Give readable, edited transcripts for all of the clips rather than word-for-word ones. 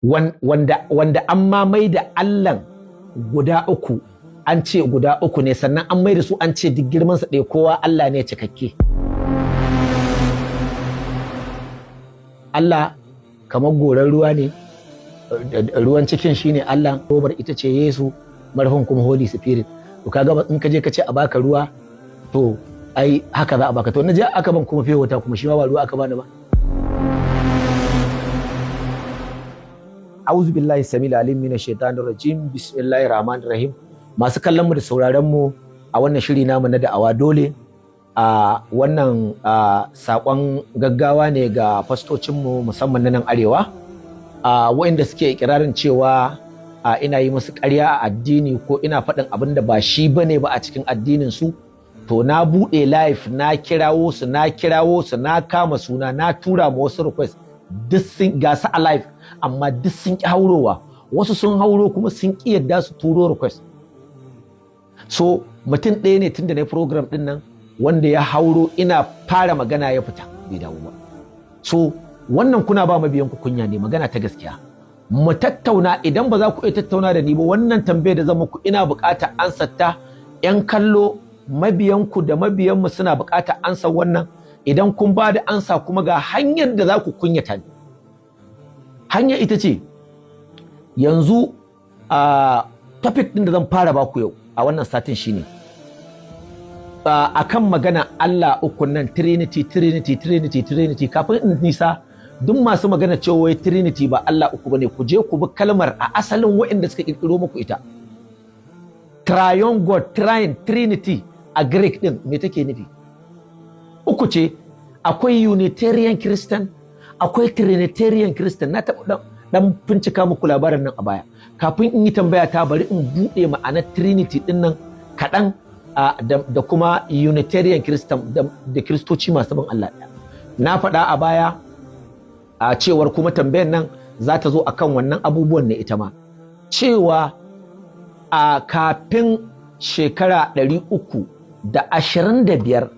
wanda an mamai da Allahn guda uku, an ce guda uku ne, sannan an mai da su an ce duk girmansa ɗaya, kowa Allah ne cikakke. Allah kamar goran ruwa ne, ruwan cikin shine Allah, robar ita ce Yesu, marfin kuma Holy Spirit. To kaga in ka je ka ce a baka ruwa, to ai haka za a baka. To na je aka ban kuma fiye wata, kuma shi ma ba ruwa aka bani ba. A'udhu billahi samil alim minash shaitanir rajim. Bismillahir rahmanir rahim. Masu kallon mu da sauraron mu a wannan shiri namu na da'awa dole, a wannan sakon gaggawa ne ga fastocin mu musamman na nan arewa, waɗanda suke ikirarin cewa ina yi musu ƙarya a addini ko ina faɗin abin da ba shi bane ba a cikin addinin su. To na buɗe live, na kirawo su, na kama suna, na tura ma wasu request, duk sun gasa a live, amma duk sun ƙi haurowa. Wasu sun hauro kuma sun ƙi yadda su turo request. So mutum ɗaya ne tun da na program ɗin nan wanda ya hauro, ina fara magana ya fita bai dawo ba. So wannan kuna ba mabiyan ku kunya ne, magana ta gaskiya. Mu tattauna, idan ba za ku iya tattauna da ni ba, wannan tambayar da zan muku ina buƙatar ansar ta. 'Yan kallo, mabiyanku da mabiyanmu suna buƙatar ansar wannan. Idan kun ba da ansa kuma ga hanyar da za ku kunyata ni. Hanyar ita ce, yanzu topic ɗin da zan fara baku yau a wannan satin shine akan magana Allah uku nan, Trinity. Kafin in nisa, duk masu magana cewa Trinity ba Allah uku bane, ku je ku bi kalmar a asalin waɗanda suka kirkiro muku ita. Triune God, Trinity a Greek din me take nufi? Uku ce. Akwai Unitarian Christian, akwai Trinitarian Christian. Na taɓa dan bincika muku labarin nan a baya. Kafin in yi tambaya ta, bari in buɗe ma'anar Trinity din nan kaɗan, da kuma Unitarian Christian da Kiristoci masu bin Allah ɗaya. Na faɗa a baya a cewar kuma tambayar nan za ta zo akan wannan abubuwan ne ita ma, cewa a kafin shekara 325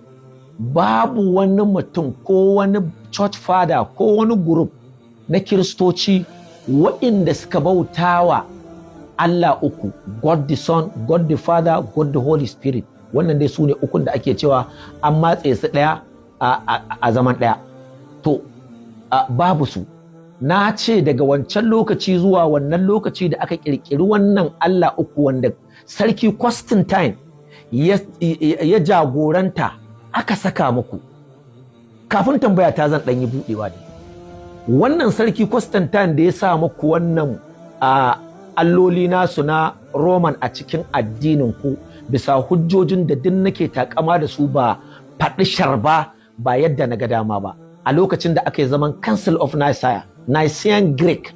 babu wani mutum ko wani church father ko wani group na Kiristoci waɗanda suka bautawa Allah uku, God the Son, God the Father, God the Holy Spirit. Wannan dai su ne ukun da ake cewa an matse su ɗaya a zaman ɗaya. To babu su. Na ce daga wancan lokaci zuwa wannan lokaci da aka ƙirƙiri wannan Allah uku, wanda Sarki Constantine ya jagoranta, aka saka muku. Kafin tambaya ta zan ɗanyi buɗewa ne. Wannan Sarki Constantine da ya sa muku wannan alloli nasu na Roman a cikin addinin ku, bisa hujjojin da duk nake takama da su, ba faɗi sharba, ba yadda na ga dama ba. A lokacin da aka yi zaman Council of Nicene Greek,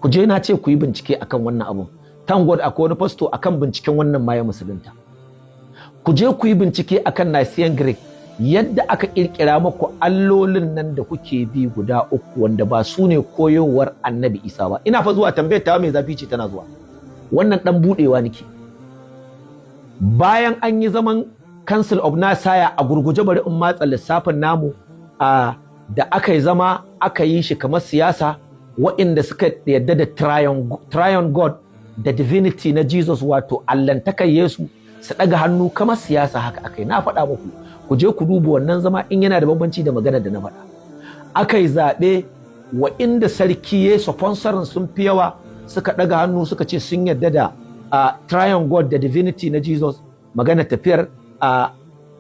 ku je na ce ku yi bincike akan wannan abun. Thank God akwai wani fasto akan binciken wannan ma ya musulunta. Ku je ku yi bincike akan Nicene Greek, yadda aka kirkira muku allolin nan da kuke bi guda uku, wanda ba su ne koyowar Annabi Isa ba. Ina fa zuwa, tambayar ta mai zafi ce tana zuwa. Wannan dan budewa nake. Bayan an yi zaman Council of Nicene, a gurguje bari in matsa lissafin namu, da aka yi zama aka yi shi kamar siyasa, waɗanda suka yadda da triune God da divinity na Jesus, wato allantakar Yesu, su ɗaga hannu kamar siyasa. Haka aka yi. Na faɗa muku, ku je ku duba wannan zama in yana da bambanci da magana da na faɗa. Aka yi zaɓe, waɗanda sarki ya sponsorin sun fi yawa, suka ɗaga hannu suka ce sun yadda da triune God da divinity na Jesus. Magana tafiyar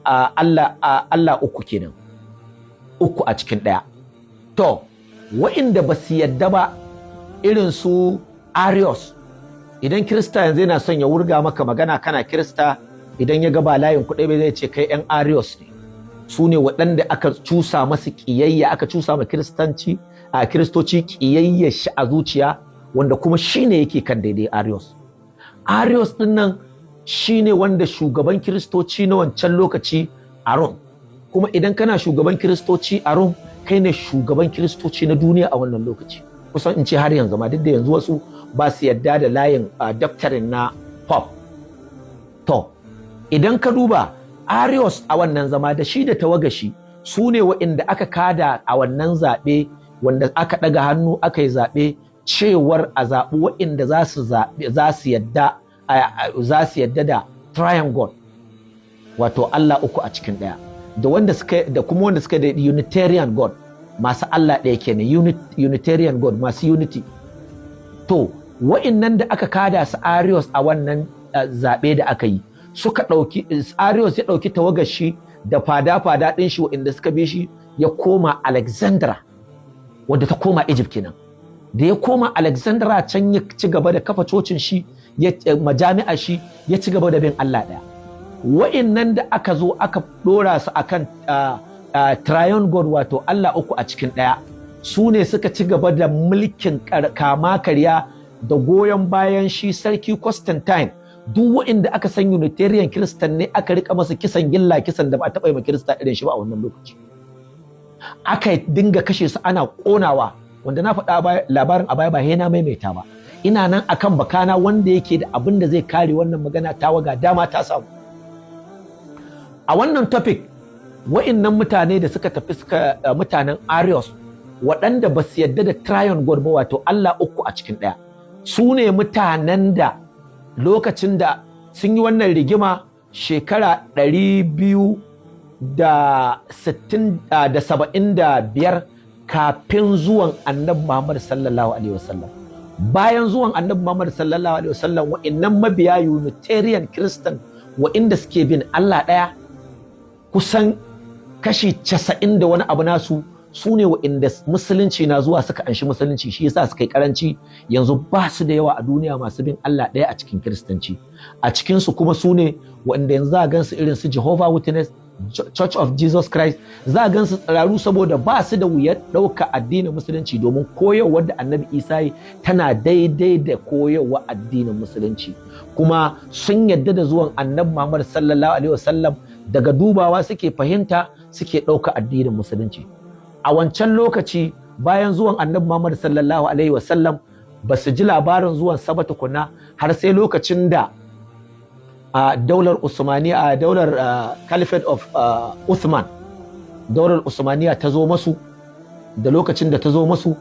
Allah uku kenan, uku a cikin ɗaya. To wa'inda ba su yadda ba, irin su Arius, idan Kirista yanzu yana son ya wurga maka magana kana Kirista, idan ya ga ba layin kuɗi bai zai ce kai 'yan Arius ne. Su ne waɗanda aka cusa masu ƙiyayya, aka cusa ma Kiristoci ƙiyayya shi a zuciya, wanda kuma shine yake kan daidai. Arius ɗin nan shine wanda shugaban Kiristoci na wancan lokaci a Rome. Kuma idan kana shugaban Kiristoci a Rome, kai ne shugaban Kiristoci na duniya a wannan lokaci. Kusan in ce har yanzu ma, duk da yanzu wasu ba su yadda da layin daftarin na pop. To idan ka duba Arius a wannan zama da shi da tawagashi su ne waɗanda aka kada a wannan zaɓe wanda aka ɗaga hannu aka yi zaɓe cewar a zaɓi waɗanda za su yadda da triangle, wato Allah uku a cikin ɗaya, da kuma wanda suka da Unitarian God, masu Allah ɗaya kenan, Unitarian God, masu unity. To waɗannan da aka kada su Arius a wannan zaɓe da aka yi, suka ɗauki Arius ya ɗauki tawagashi da fada ɗin shi waɗanda suka bi shi ya koma Alexandra, wadda ta koma Egypt kenan. Da ya koma Alexandra can ya ci gaba da kafa cocin shi, majami'a shi, ya ci gaba da bin Allah ɗaya. Wa'innan da aka zo aka ɗora su akan triune God, wato Allah uku a cikin ɗaya, su ne suka ci gaba da mulkin kama karya da goyon bayan shi sarki Constantine. Duk wa'inda aka san Unitarian Kiristan ne aka rika masa kisan gilla, kisan da ba a taɓa yi ma Kirista irin shi ba a wannan lokaci. Aka dinga kashe su ana ƙonawa, wanda na faɗa labarin a baya ba na maimaita ba. Ina nan akan bakana wanda yake da abin da zai kare wannan magana tawa ga dama ta samu. A wannan topic wa'innan mutane da suka tafi mutanen Arius waɗanda ba su yadda da triune God ba, wato Allah uku a cikin ɗaya, su ne mutanen da lokacin da sun yi wannan rigima shekara 275 kafin zuwan annabi Muhammad sallallahu alaihi wasallam. Bayan zuwan annabi Muhammad sallallahu alaihi wasallam, wa'innan mabiya Unitarian Christian wa'inda suke bin Allah ɗaya, kusan kashi 90 da wani abu nasu su ne wa'inda musulunci na zuwa suka anshi musulunci, shi yasa suka yi karanci yanzu, ba su da yawa a duniya masu bin Allah ɗaya a cikin Kiristanci. A cikinsu kuma su ne wa'inda yanzu za a gansu irin su Jehovah Witness, Church of Jesus Christ, za a gansu tsiraru saboda ba su da wuyar ɗauka addinin musulunci, domin koyarwar da annabi Isa yi tana daidai da koyarwar addinin musulunci, kuma sun yadda da zuwan annabi Muhammad sallallahu alaihi wasallam, daga dubawa suke fahimta suke ɗauka addinin musulunci. A wancan lokaci bayan zuwan annabi Muhammad sallallahu alaihi wasallam ba su ji labarin zuwan sa ba tukuna, har sai lokacin da daular Usmaniya, daular Caliphate of Uthman, daular Usmaniya ta zo masu, da lokacin da ta zo masu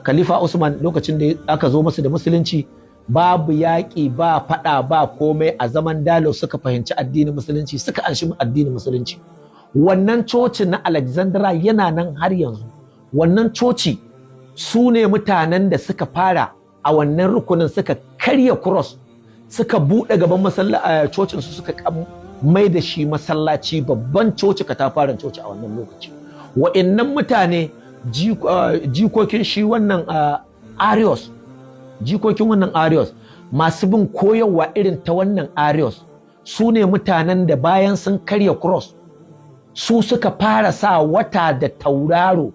Khalifa Usman, lokacin da aka zo masu da musulunci, babu yaƙi ba faɗa ba komai, a zaman dalo suka fahimci addinin musulunci, suka anshi addinin musulunci. Wannan coci na Alexandra yana nan har yanzu. Wannan coci su ne mutanen da suka fara a wannan rukunin, suka karya cross, suka buɗe gaban cocin su, suka mai da shi masallaci, babban coci, katafaren coci a wannan lokaci. Wa'innan mutane jikokin shi wannan Arius, jikokin wannan Arius, masu bin koyarwa irin ta wannan Arius, su ne mutanen da bayan sun karya cross, su suka fara sa wata da tauraro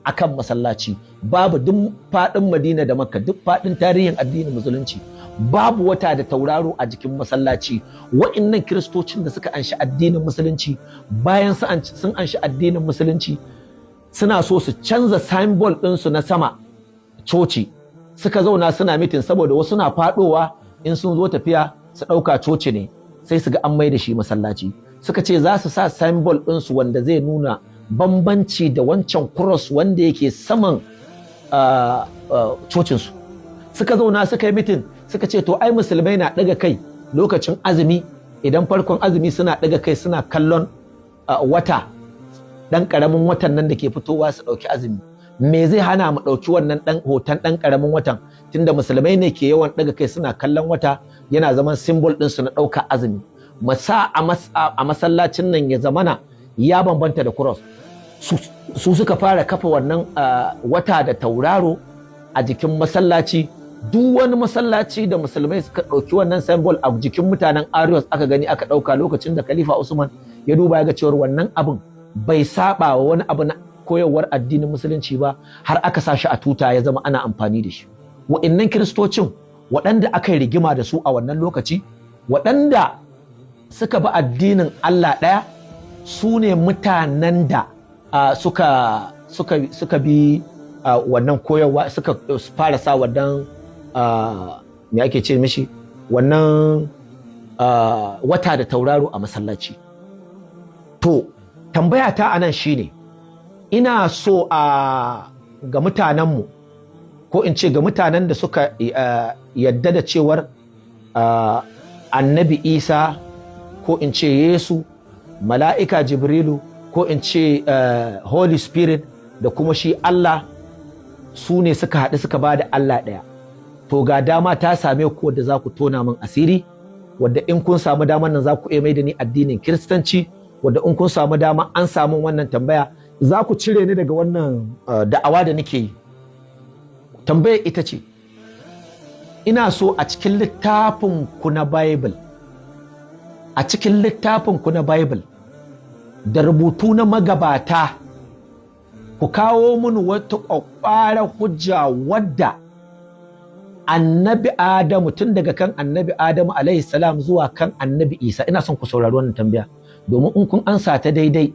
akan masallaci. Babu duk faɗin Madina da Makka, duk faɗin tarihin addinin musulunci, babu wata da tauraro a jikin masallaci. Wa'innan kiristocin da suka anshi addinin musulunci, bayan sun anshi addinin musulunci, suna so su canza symbol ɗinsu na sama coci. Suka zauna suna mitin, saboda wasu na faɗowa in sun zo tafiya su ɗauka coci ne, sai su ga an mai da shi masallaci. Suka ce za su sa symbol ɗinsu wanda zai nuna bambanci da wancan cross wanda yake saman cocinsu. Suka zauna suka yi mitin, suka ce to ai musulmai na ɗaga kai lokacin azumi, idan farkon azumi suna ɗaga kai suna kallon wata, ɗan ƙaramin watan nan da ke fitowa su ɗauki azumi. Me zai hana mu ɗauki wannan hoton ɗan ƙaramin watan, tunda musulmai ne ke yawan ɗaga kai suna kallon wata, yana zaman symbol ɗinsu na ɗauka azumi. Masa a masallacin nan ya zamana ya bambanta da cross. Su suka fara kafa wannan wata da tauraro a jikin masallaci. Duk wani masallaci da musulmai suka ɗauki wannan symbol a jikin mutanen Arius aka gani aka ɗauka, lokacin da Khalifa Usman ya duba ya ga cewar wannan abin bai saba wa wani abu na koyarwar addinin musulunci ba, har aka sa shi a tuta ya zama ana amfani da shi. Wa'innan kiristocin waɗanda aka yi rigima da su a wannan lokaci, waɗanda suka bi addinin Allah ɗaya, su ne mutanen da suka bi wannan koyarwa, suka fara sa wannan me ake ce mishi, wannan wata da tauraro a masallaci. To tambaya ta anan shine ina so ga mutanenmu ko in ce ga mutanen da suka yadda da cewar annabi Isa ko in ce Yesu, mala'ika Jibrilu ko in ce Holy Spirit da kuma shi Allah su ne suka haɗu suka ba da Allah ɗaya. To ga dama ta same ku wadda za ku tona min asiri, wadda in kun samu daman nan za ku iya mai da ni addinin Kiristanci, wadda in kun samu dama an samu wannan tambaya za ku cire ni daga wannan da'awa da nake yi. Tambayar ita ce, ina so a cikin littafin ku na Bible, a cikin littafin ku na Bible da rubutu na magabata ku kawo mini wata ƙwaƙwarar hujja wadda annabi Adamu tun daga kan annabi Adamu alaihi salam zuwa kan annabi Isa. Ina son ku saurari wannan tambaya domin in kun ansa ta daidai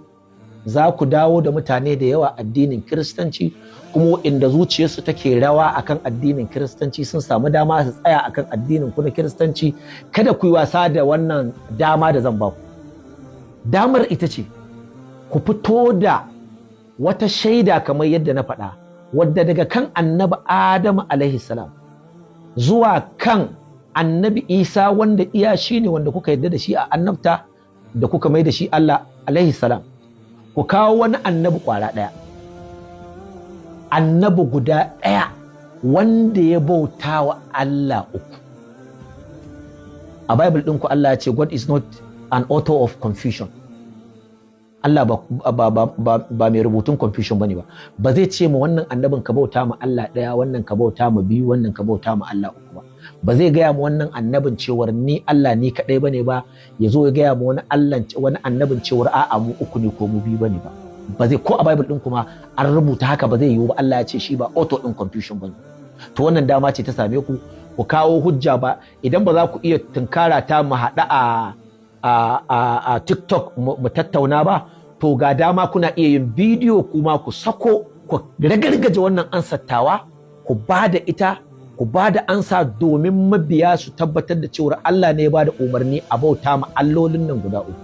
za ku dawo da mutane da yawa addinin Kiristanci, kuma inda zuciyarsu take rawa akan addinin Kiristanci sun samu dama su tsaya akan addinin ku na Kiristanci. Kada ku yi wasa da wannan dama da zan ba ku. Damar ita ce ku fito da wata shaida kamar yadda na faɗa, wadda daga kan annabi Adamu alaihi salam zuwa kan annabi Isa wanda iya shi ne wanda kuka yadda da shi a annabta da kuka mai da shi Allah alaihi salam. Ku kawo wani annabi ƙwara ɗaya, annabi guda ɗaya wanda ya bauta wa Allah uku. A Bible ɗinku Allah ya ce God is not an author of confusion. Allah ba mai rubutun confusion bane ba. Ba zai ce ma wannan annabin ka bauta ma Allah ɗaya, wannan ka bauta ma biyu, wannan ka bauta ma Allah uku ba. Ba zai gaya ma wannan annabin cewar ni Allah ni kaɗai bane ba, ya zo ya gaya ma wani annabin cewar a'a mu uku ne ko mu biyu bane ba. Ba zai, ko a Bible ɗin kuma an rubuta haka ba zai yiwu ba. Allah ya ce shi ba auto ɗin confusion bane. To wannan dama ce ta same ku, ku kawo hujja ba. Idan ba za ku iya tunkara ta mu haɗa a TikTok mu tattauna ba, to ga dama kuna iya yin bidiyo kuma ku sako ku ragargaje wannan ansattawa, ku ba da ita, ku ba da ansa domin mabiya su tabbatar da cewa Allah ne ya ba da umarni a bauta ma allolin nan guda uku.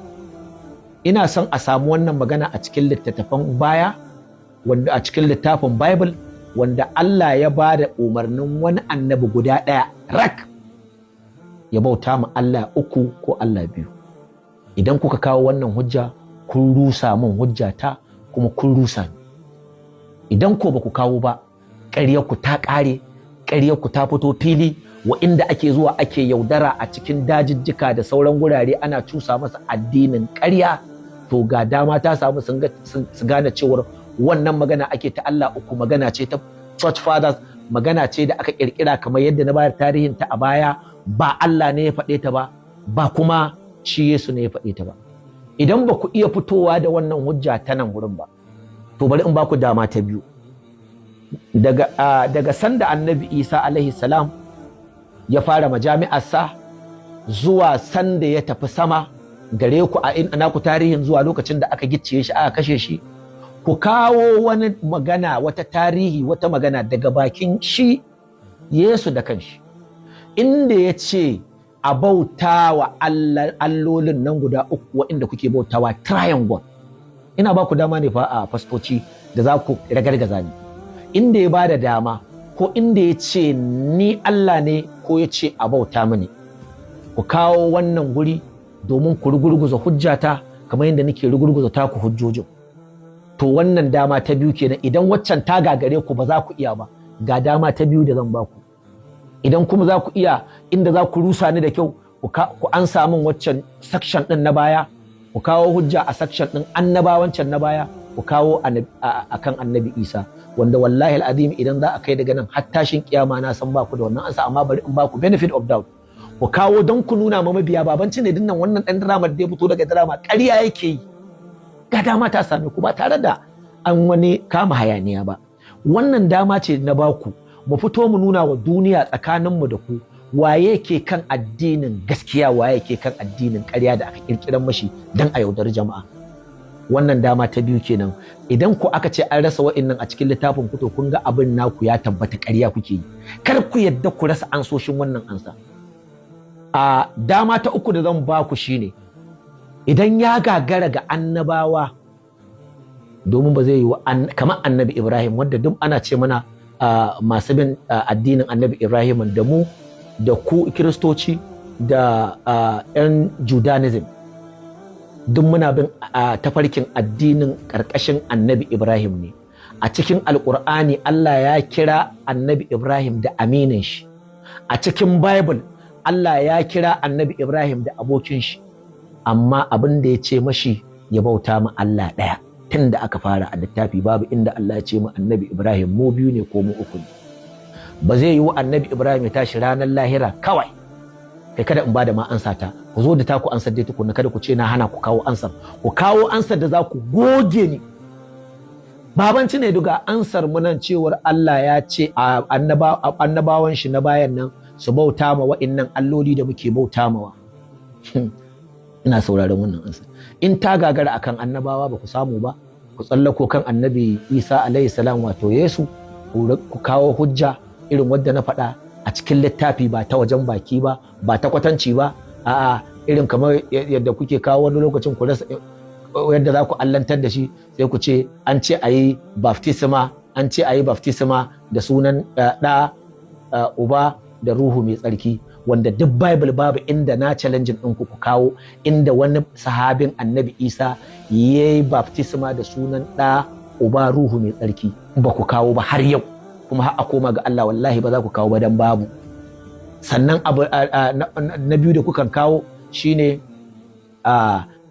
Ina son a samu wannan magana a cikin littattafan baya, wanda a cikin littafin Bible, wanda Allah ya ba da umarnin wani annabi guda ɗaya rak ya bauta ma Allah uku ko Allah biyu. Idan kuka kawo wannan hujja, kun rusa min hujjata kuma kun rusa ni. Idan ko ba ku kawo ba, ƙaryarku ta ƙare, ƙaryarku ta fito fili, wa inda ake zuwa ake yaudara a cikin dajijjika da sauran gurare ana cusa masa addinin ƙarya. To ga dama ta samu su gane cewar wannan magana ake ta Allah uku, magana ce ta church fathers, magana ce da aka ƙirƙira kamar yadda na bayar tarihin ta a baya. Ba Allah ne ya faɗe ta ba, ba kuma shi Yesu ne ya faɗe ta ba. Idan ba ku iya fitowa da wannan hujja ta nan wurin ba, to bari in ba ku dama ta biyu. Daga sanda annabi Isa alaihi salam ya fara majami'arsa zuwa sanda ya tafi sama, gare ku a naku tarihin zuwa lokacin da aka gicciye shi aka kashe shi, ku kawo wani magana, wata tarihi, wata magana daga bakin shi Yesu da kanshi, inda ya ce a bauta wa allolin nan guda uku waɗanda kuke bautawa triangle. Ina ba ku dama ne fa a fastoci da za ku ragargaza ni. Inda ya ba da dama ko inda ya ce ni Allah ne ko ya ce a bauta mini, ku kawo wannan guri domin ku rugurguza hujjata kamar yadda nake rugurguza taku hujjojin. To wannan dama ta biyu kenan. Idan waccan ta gagare ku ba za ku iya ba, ga dama ta biyu da zan ba ku. Idan kuma za ku iya, inda za ku rusa ni da kyau, ku an samun waccan section ɗin na baya, ku kawo hujja a section ɗin annabawancan na baya, ku kawo a kan annabi Isa, wanda wallahi al'azim idan za a kai daga nan har tashin kiyama na san ba ku da wannan ansa, amma bari in ba ku benefit of doubt. Ku kawo don ku nuna ma mabiya Baban Chinedu nan wannan ɗan drama da ya fito daga drama ƙarya yake yi. Ga dama ta same ku ba tare da an wani kama hayaniya ba. Wannan dama ce na baku, mu fito mu nuna wa duniya tsakaninmu da ku waye ke kan addinin gaskiya, waye ke kan addinin ƙarya da aka kirkiran mashi dan a yaudari jama'a. Wannan dama ta biyu kenan. Idan ku aka ce an rasa wa'annan a cikin littafin ku, to kun ga abin naku ya tabbata ƙarya kuke yi. Kar ku yadda ku rasa ansoshin wannan ansa. a dama ta uku da zan ba ku shine idan ya gagara ga annabawa, domin ba zai yi kamar annabi Ibrahim, wanda duk ana ce mana masu bin addinin annabi Ibrahim da mu da ku Kiristoci da 'yan Judaism duk muna bin tafarkin addinin ƙarƙashin annabi Ibrahim ne. A cikin Alƙur'ani Allah ya kira annabi Ibrahim da aminin shi, a cikin Bible Allah ya kira annabi Ibrahim da abokin shi, amma abin da ya ce mashi ya bauta ma Allah ɗaya. Tun da aka fara a littafi babu inda Allah ya ce ma annabi Ibrahim mu biyu ne ko mu uku ne. Ba zai yi wa annabi Ibrahim ya tashi ranar lahira kawai kai kada in ba da ma ansa ta, ku zo da taku ansar dai tukunna, kada ku ce na hana ku kawo ansar, ku kawo ansar da za ku goge ni. Baban Chinedu ga ansar mu nan cewar Allah ya ce annabawan shi na bayan nan su bauta ma wa'innan alloli da muke bauta mawa. Ina sauraron wannan ansar. In ta gagara akan annabawa ba ku samu ba, ku tsallako kan annabi Isa alaihi salam wato Yesu, ku kawo hujja irin wadda na faɗa a cikin littafi, ba ta wajen baki ba, ba ta kwatanci ba, a'a irin kamar yadda kuke kawo wani lokacin ku rasa yadda za ku allantar da shi, sai ku ce an ce a yi baftisma, da sunan ɗa, uba da ruhu mai tsarki, wanda duk Bible babu inda na challenging ɗin ku kawo inda wani sahabin annabi Isa ya yi baftisma da sunan ɗa, uba, ruhu mai tsarki, ba ku kawo ba har yau, kuma har a koma ga Allah wallahi ba za ku kawo ba dan babu. Sannan abu na biyu da kukan kawo shine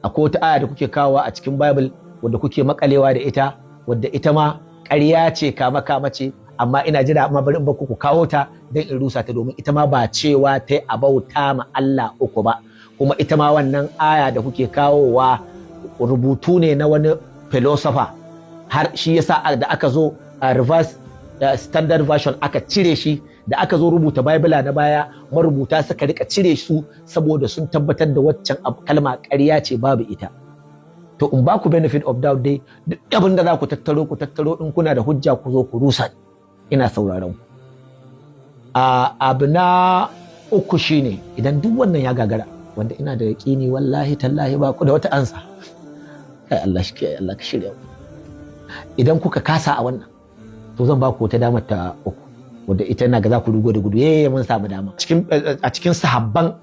akwai wata aya da kuke kawo a cikin Bible wadda kuke makalewa da ita, wadda ita ma ƙarya ce, kama ce, amma ina jira amma bari in ba ku kawo ta don in rusa ta, domin ita ma ba cewa ta a bauta ma Allah uku ba, kuma ita ma wannan aya da kuke kawowa rubutu ne na wani philosopher, har shi yasa da aka zo a reverse standard version aka cire shi, da aka zo rubuta Bible na baya marubuta suka rika cire su saboda sun tabbatar da waccan kalma ƙarya ce, babu ita. To in ba ku benefit of doubt dai, duk abin da za ku tattaro in kuna da hujja ku zo ku rusa, ina sauraron ku. Abu na uku shine idan duk wannan ya gagara, wanda ina da yaƙini wallahi tallahi ba ku da wata ansa, kai Allah shi Allah ka shirya. Idan kuka kasa a wannan, to zan ba ku wata damar ta uku, wadda ita na ga za ku rugo da gudu, mun samu dama a cikin sahabban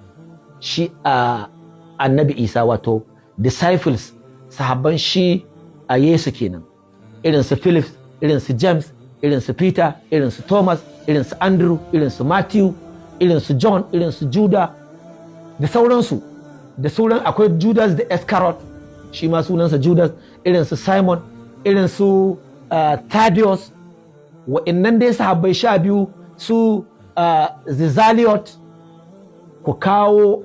shi annabi Isa, wato disciples, sahabban shi a Yesu kenan, irin su Philip, irin su James, irin su Peter, irin su Thomas, irin su Andrew, irin su Matthew, irin su John, irin su Judah da sauransu, da sauran akwai Judas da Iscariot, shi ma sunansa Judas, irin su Simon, irin su Thaddeus, wa'innan dai sahabbai 12 su Zizaliot, ku kawo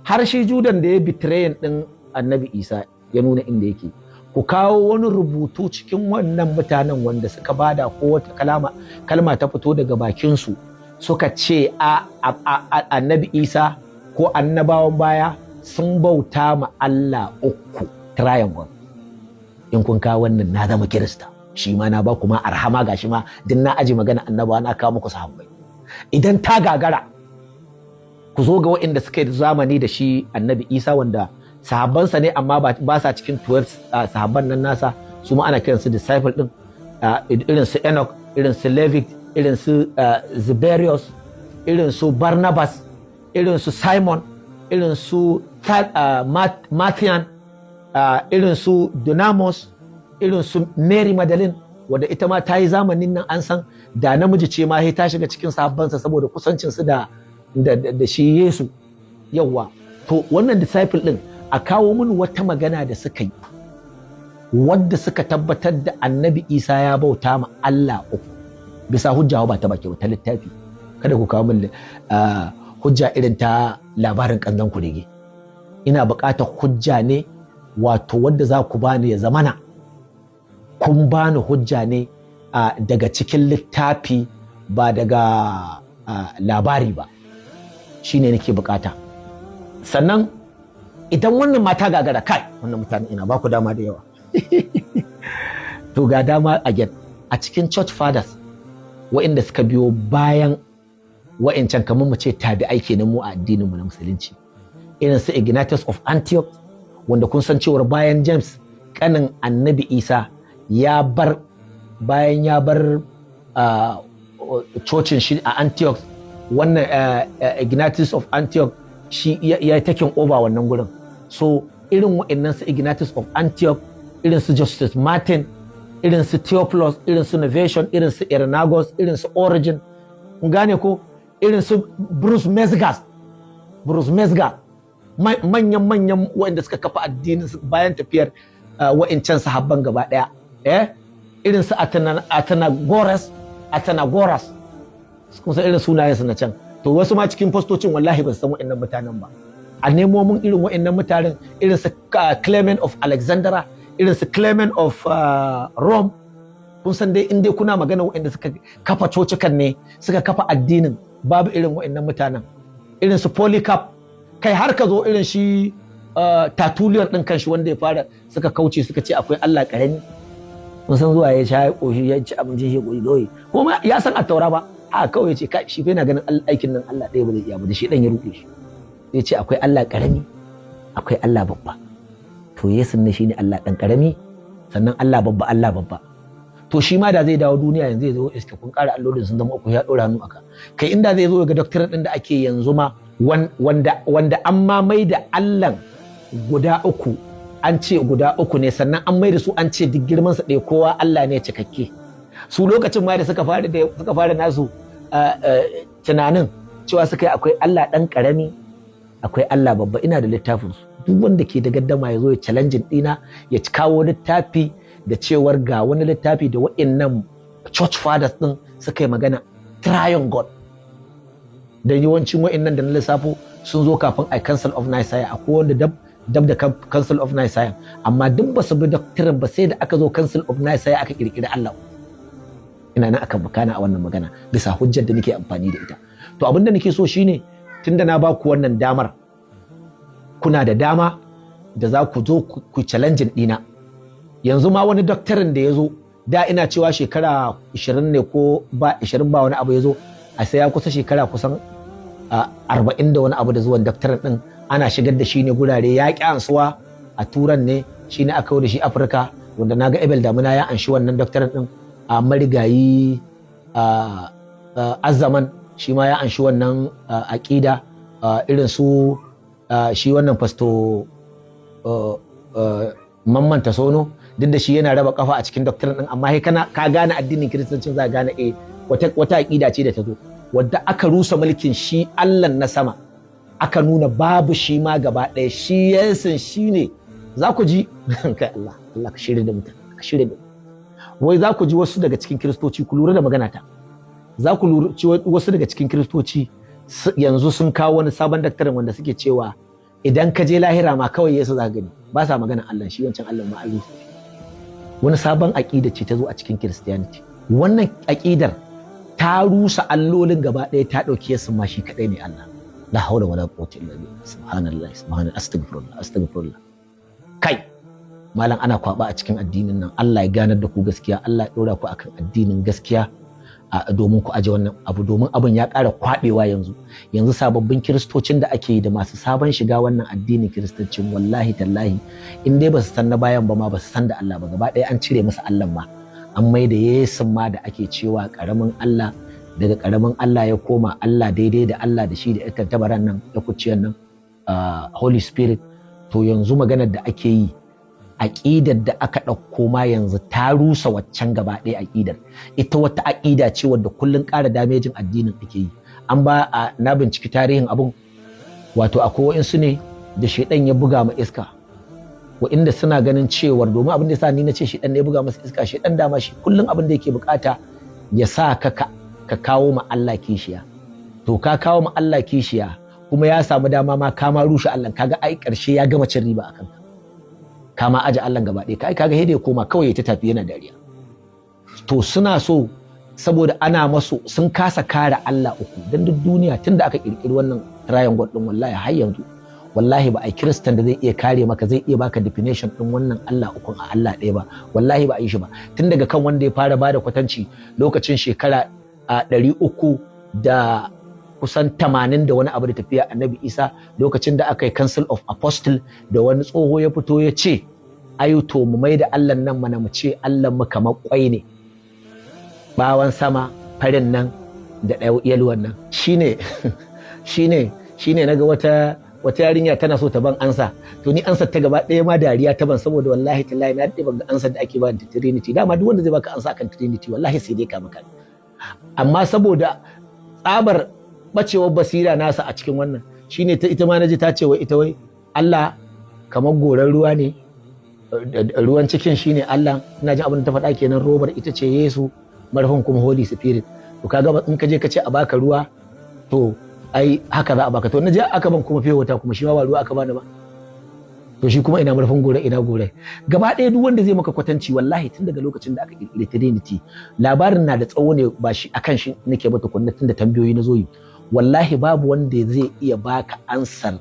har shi Judan da ya betrayin din annabi Isa ya nuna inda yake, ku kawo wani rubutu cikin wannan mutanen wanda suka bada ko wata kalma ta fito daga bakinsu suka ce annabi Isa ko annabawan baya sun bauta ma Allah uku, triangle. In kun kawo wannan na zama Kirista, shi ma na ba kuma arhama, gashi ma din na aji magana annabawa na kawo muku sahabbai. Idan ta gagara, ku zo ga waɗanda suka yi zamani da shi annabi Isa, wanda sahabbansa ne amma ba sa cikin 12 sahabban nan nasa, su ma ana kiransu disciple din, irin su Enoch, irin su Levitt, irin su Zeberius, irin su Barnabas, irin su Simon, irin su Matthian, irin su Dunamos, irin su Mary Magdalene, wadda ita ma ta yi zamanin nan, an san da namiji ce ma ta shiga cikin sahabbansa saboda kusancinsu da shi Yesu. Yawwa, to wannan disciple din a kawo mini wata magana da suka yi wadda suka tabbatar da annabi Isa ya bauta ma Allah uku bisa hujja, ba ta baki ba, ta littafi. Kada ku kawo min hujja irin ta labarin kanzan kurege. Ina buƙatar hujja ne, wato wadda za ku bani ya zamana kun bani hujja ne daga cikin littafi, ba daga labari ba, shine nake bukata. Sannan idan wannan mata gagara, kai wannan mutane ina ba ku dama da yawa to ga dama again a cikin church fathers waɗanda suka biyo bayan wa'incan kamar mu ce tabi'ai kenan mu a addinin mu na musulunci, irin su Ignatius of Antioch, wanda kun san cewar bayan James kanin annabi Isa ya bar bayan ya bar cocin shi a Antioch, wannan Ignatius of Antioch shi ya taking over wannan gurin. So irin wa'annan su Ignatius of Antioch, irin su Justice Martin, irin su Theophilus, irin su Novation, irin su Irenaeus, irin su Origen, kun gane ko, irin su Bruce Mesgas manyan wa'anda suka kafa addinin bayan tafiyar wa'incan sahabban gaba daya, irin su Athenagoras, kun san irin sunayensu na can. To wasu ma cikin fastocin wallahi ban san wa'annan mutanen ba. A nemo mun irin wa'annan mutanen, irin su Clement of Alexandria, irin su Clement of Rome. Kun san dai in dai kuna magana wa'anda suka kafa cocikan ne, suka kafa addinin, babu irin wa'annan mutanen. Irin su Polycarp, kai har ka zo irin shi Tertullian din kanshi wanda ya fara suka kauce suka ce akwai Allah karami. Mun san zuwa ya sha ya koshi ya ci abincin shi koyi doyi, kuma ya san a taura ba, a kawai ya ce kai shi fa yana ganin aikin nan Allah ɗaya ba zai iya ba, da shi dan ya ruɗe shi. Ya ce akwai Allah karami, akwai Allah babba. To Yesu ne shine Allah dan karami, sannan Allah babba. To shi ma da zai dawo duniya yanzu zai zo iska kun ƙara allolin sun zama uku, ya ɗora hannu aka. Kai inda zai zo ga doctorate din da ake yanzu ma wanda an ma mai da Allah guda uku, an ce guda uku ne, sannan an mai da su an ce duk girman sa ɗaya, kowa Allah ne cikakke. Su lokacin ma da suka fara nasu tunanin cewa suka yi akwai Allah dan karami, akwai Allah babba. Ina da littafin su, duk wanda ke da gaddama ya zo ya challenge dina, ya kawo littafi da cewar ga wani littafi da wa'annan church fathers din suka yi magana triune God. Da yawancin wa'annan da na lissafo sun zo kafin a Council of Nicaea, akwai wanda dab da Council of Nicaea, amma duk ba su bi doctrine ba, sai da aka zo Council of Nicaea aka kirkiri Allah. Ina nan aka bakana a wannan magana bisa hujjar da nake amfani da ita. To abin da nake so shine, tunda na ba ku wannan damar, kuna da dama da za ku zo ku challenge dina. Yanzu ma wani doctrine da ya zo, da ina cewa shekara 20 ne ko ba 20 ba wani abu ya zo, a sai ya kusa shekara kusan 40 da wani abu da zuwan doctrine din. Ana shigar da shi ne gurare, ya ƙi ansuwa a turan ne, shi ne aka da shi Afirka, wanda na ga Ebel Damuna ya anshi wannan doctrine din. A marigayi Azzaman shi ma ya anshi wannan aƙida, irin su shi wannan fasto Mamman Tasono, duk da shi yana raba kafa a cikin doctrine din, amma ka gane addinin Kiristancin, za gane wata aƙida ce da ta zo, wadda aka rusa mulkin shi Allah na sama, aka nuna babu shi ma gaba ɗaya, shi Yesu shi ne. Za ku ji kai Allah ka shirya da mutane, ka shirya da wai za ku ji wasu daga cikin Kiristoci, ku lura da magana ta, za ku lura wasu daga cikin Kiristoci yanzu sun kawo wani sabon doctrine wanda suke cewa idan ka je lahira ma kawai Yesu za gani, ba sa magana Allah, shi wancan Allah ma Allah. Wani sabon aƙida ce ta zo a cikin Christianity. Wannan aƙidar ta rusa allolin gaba ɗaya, ta ɗauki Yesu ma shi kaɗai ne Allah. La haula wala quwwata illa billah. Subhanallah, astaghfirullah. Kai malam, ana kwaba a cikin addinin nan. Allah ya ganar da ku gaskiya, Allah ya ɗora ku akan addinin gaskiya domin ku aje wannan abu, domin abin ya ƙara kwaɓewa yanzu sababbin kiristocin da ake yi da masu sabon shiga wannan addinin kiristancin, wallahi tallahi in dai ba su san na bayan ba ma ba su san da Allah ba, gaba ɗaya an cire masa Allah ma, an mai da Yesu ma da ake cewa ƙaramin Allah, daga ƙaramin Allah ya koma Allah daidai da Allah da shi da ita tabaran nan ya kuciyar nan Holy Spirit. To yanzu maganar da ake yi, aƙidar da aka ɗauko ma yanzu ta rusa waccan gaba ɗaya aƙidar. Ita wata aƙida ce wadda kullum ƙara damejin addinin ake yi. Na binciki tarihin abun, wato akwai wa'insu ne da shaidan ya buga ma iska, wa'inda suna ganin cewar, domin abin da ya sa ni na ce shaidan ne ya buga masa iska, shaidan dama shi kullum abin da yake bukata ya sa ka kawo ma Allah kishiya. To ka kawo ma Allah kishiya, kuma ya samu dama ma ka ma rushe Allah, kaga ai ƙarshe ya gama cin riba akan ka. Kama aje Allah gaba ɗaya, kai kaga hede koma kawai ta tafi yana dariya. To suna so, saboda ana masu sun kasa kare Allah uku, dan duk duniya tunda aka kirkiri wannan triangle din, wallahi har yanzu wallahi ba a Kiristan da zai iya kare maka, zai iya baka definition din wannan Allah uku a Allah ɗaya ba, wallahi ba a yi shi ba. Tun daga kan wanda ya fara bada kwatanci lokacin shekara 300 da kusan 80 da wani abu da tafiya annabi Isa lokacin da aka yi Council of Apostle da wani tsoho ya fito ya ce ayu to mu mai da Allah nan mana mu ce Allah mu kamar kwai ne bawan sama farin nan da yalwan nan shine naga wata yarinya tana so ta ban ansa to ni ansar ta gaba ɗaya ma dariya ta ban saboda wallahi tallahi na daɗe ban ga ansar da ake ba da Trinity dama duk wanda zai baka ansa akan Trinity wallahi sai dai ka maka amma saboda tsabar bacewar basira nasa a cikin wannan shine ita ma naji ta ce wai ita wai Allah kamar goran ruwa ne ruwan cikin shine Allah ina jin abin da ta faɗa kenan robar ita ce Yesu marhum kuma Holy Spirit to kaga in ka je ka ce a baka ruwa to ai haka za a baka to naje aka ban kuma fiye wata kuma shi ma ba ruwa aka bani ba to shi kuma ina marfin gore ina gore gaba ɗaya duk wanda zai maka kwatanci wallahi tun daga lokacin da aka kirkire Trinity labarin na da tsawo ne ba shi akan shi nake ba tukunna tun da tambayoyi na zo yi wallahi babu wanda zai iya baka ansar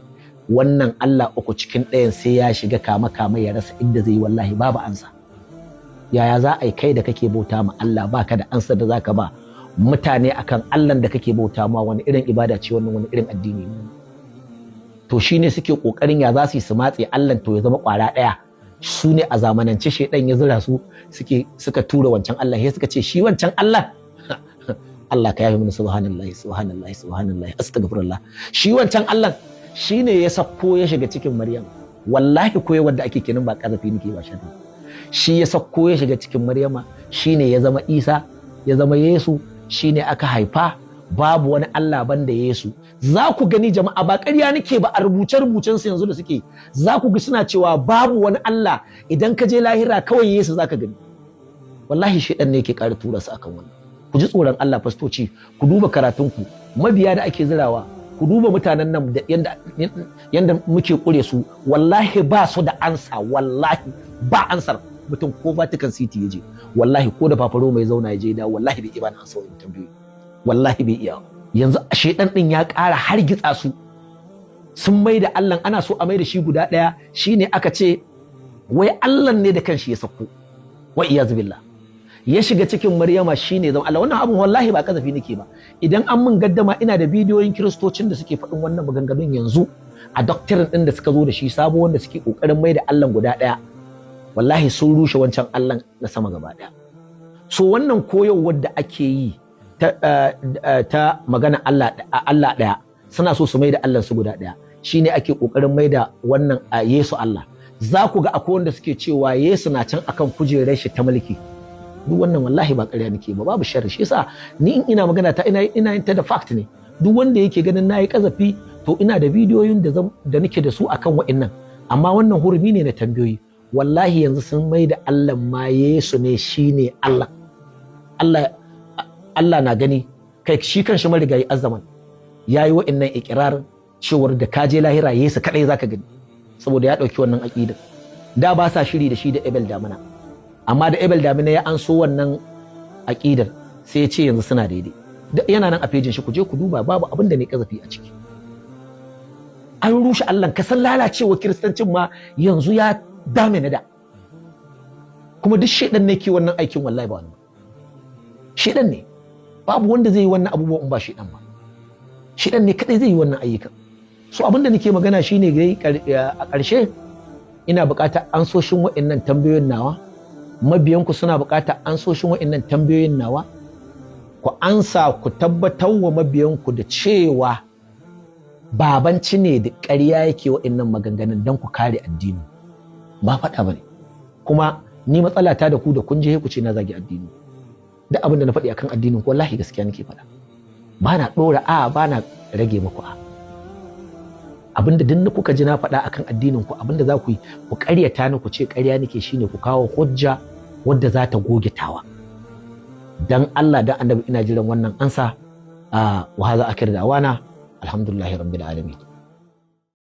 wannan Allah uku cikin ɗayan sai ya shiga kama ya rasa inda zai yi wallahi babu ansa yaya za a yi kai da kake bauta ma Allah baka da ansar da zaka ba mutane akan Allah da kake bauta ma wani irin ibada ce wannan wani irin addini ne to shine suke kokarin ya za su yi su matse Allah to ya zama kwara daya su ne a zamanance shedan ya zira su suka tura wancan Allah sai suka ce shi wancan Allah Allah ka yafi mana subhanallahi astaghfirullah shi wancan Allah shine ya sakko ya shiga cikin Maryam wallahi koyewar da ake kenan ba kazafi nake ba sharri shi ya sakko ya shiga cikin Maryama shine ya zama Isa ya zama Yesu shine aka haifa babu wani Allah banda Yesu za ku gani jama'a ba ƙarya nake ba a rubuce-rubucen su yanzu da suke za ku ga suna cewa babu wani Allah idan ka je lahira kawai Yesu zaka gani wallahi shedan ne yake ƙara tura su akan wannan ku ji tsoron Allah fastoci ku duba karatunku mabiya da ake zirawa ku duba mutanen nan da yanda muke kure su wallahi ba su da ansa wallahi ba ansar mutum ko Vatican City yaje wallahi ko da Papa Roma ya zauna ya je da wallahi bai iya bani ansa wannan tambayoyi wallahi bai iya yanzu shedan din ya ƙara hargitsa su sun mai da Allah ana so a mai da shi guda ɗaya shine aka ce wai Allah ne da kanshi ya sako wa iyaz billah ya shiga cikin Maryama shine zama Allah wannan abun wallahi ba kazafi nake ba idan an mun gaddama ina da bidiyoyin kiristocin da suke faɗin wannan maganganun yanzu a doctrine din da suka zo da shi sabo wanda suke kokarin mai da Allah guda ɗaya wallahi sun rushe wancan Allah na sama gaba ɗaya so wannan koyarwar da ake yi ta magana Allah ɗaya suna so su mai da Allah su guda ɗaya shine ake kokarin mai da wannan Yesu Allah za ku ga akwai wanda suke cewa Yesu na can akan kujerar shi ta mulki duk wannan wallahi ba ƙarya nake ba babu sharri shi yasa ni in ina magana ta ina yin ta da fact ne duk wanda yake ganin nayi kazafi to ina da bidiyoyin da nake da su akan wa'annan amma wannan hurumi ne na tambayoyi wallahi yanzu sun mai da Allah ma Yesu ne shine Allah Allah na gani kai shi kanshi marigayi azzaman yayi wa'annan ikirarin cewar da ka je lahira Yesu kadai zaka gani saboda ya dauki wannan aqidar da ba sa shiri da shi da Abel Damina amma da Abel Damina ya anso wannan aqidar sai ya ce yanzu suna daidai yana nan a pejin shi ku je ku duba babu abin da ne kazafi a ciki an rushe Allah ka san lalacewa kiristancin ma yanzu ya dame na da kuma duk shedan ne ke wannan aikin wallahi ba wannan shedan ne babu wanda zai yi wannan abubuwan ba shedan ba shedan ne kadai zai yi wannan ayyukan so abin da nake magana shine a ƙarshe ina buƙatar ansoshin waɗannan tambayoyin nawa mabiyanku suna buƙatar ansoshin waɗannan tambayoyin nawa ku ansa ku tabbatar wa mabiyanku da cewa Baban Chinedu ƙarya yake waɗannan maganganun don ku kare addini ba faɗa bane kuma ni matsala ta da ku da kun je ku ce na zagi addini duk abin da na faɗi akan addinin ku wallahi gaskiya nake faɗa ba na ɗora ba na rage muku abinda duk kuka ji na faɗa akan addinin ku abinda za ku yi ku ƙaryata ni ku ce ƙarya nake shine ku kawo hujja wadda za ta goge tawa dan Allah dan Annabi ina jiran wannan ansa wa hadha akhir da'wana alhamdulillahi rabbil alamin